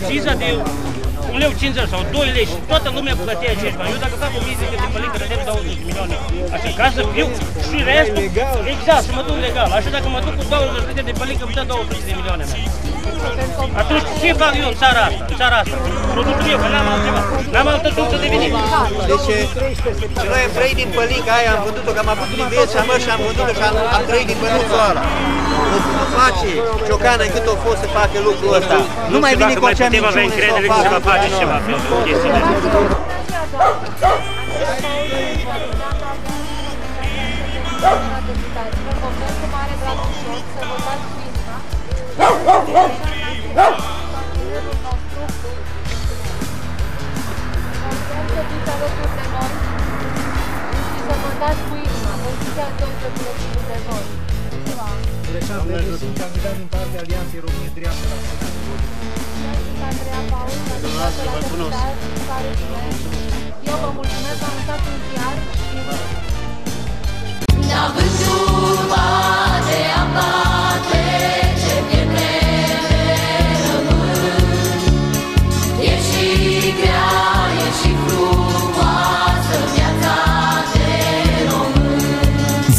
acciza de 1,50 lei sau 2 lei și toată lumea plătea acești bani. Eu dacă fac 1000 de pălincă, rădem 200 de milioane. Așa, ca să fiu și restul, exact, să mă duc legal. Așa, dacă mă duc cu 200 de pălincă, îmi dă 200 de milioane mea. Atunci, ce fac eu în țara asta? În țara asta? Produsul eu, că n-am altceva. N-am altă sursă de venit. Deci, și noi am trăit din pălinca aia, am vândut-o, că am avut din viața mea și am vândut-o și am trăit din bănuțul ăla. O putut face Ciocană cât o fost să facă lucrul ăsta. Nu mai vine cu acea minciune să o facă. Face ceva pentru chestiile astea. Sunt candidat din partea Alianței România Dreaptă la Senat. Andreea Paul, candidată la deputat, care eu vă mulțumesc, am lăsat un ziar și... Ne-a vândut de abate, ce pietre rămân. E și grea, e și frumoasă viața de român.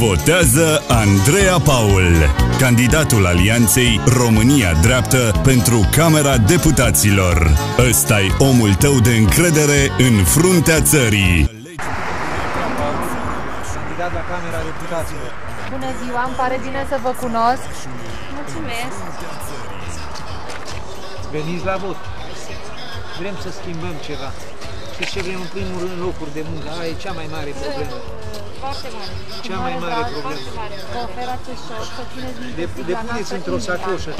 Votează Andreea Paul, candidatul Alianței România Dreaptă pentru Camera Deputaților. Ăsta-i omul tău de încredere în fruntea țării. Candidat la Camera Deputaților. Bună ziua, îmi pare bine să vă cunosc. Mulțumesc. Veniți la vot. Vrem să schimbăm ceva. Știți ce vrem? În primul rând locuri de muncă. Aia e cea mai mare problemă. Foarte mare. Cea mai mare problemă. Vă ofer acest șoc, să țineți minte. Depuneți într-o sacoșă.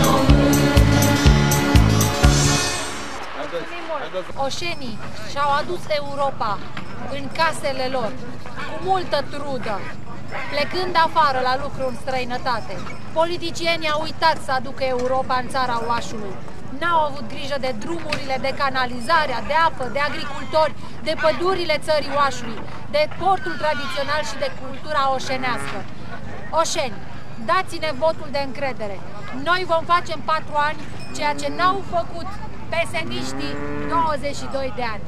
Oșenii și-au adus Europa în casele lor, cu multă trudă, plecând afară la lucru în străinătate. Politicienii au uitat să aducă Europa în țara oașului. N-au avut grijă de drumurile, de canalizarea, de apă, de agricultori, de pădurile țării oașului, de portul tradițional și de cultura oșenească. Oșeni, dați-ne votul de încredere. Noi vom face în 4 ani ceea ce n-au făcut peseniștii 22 de ani.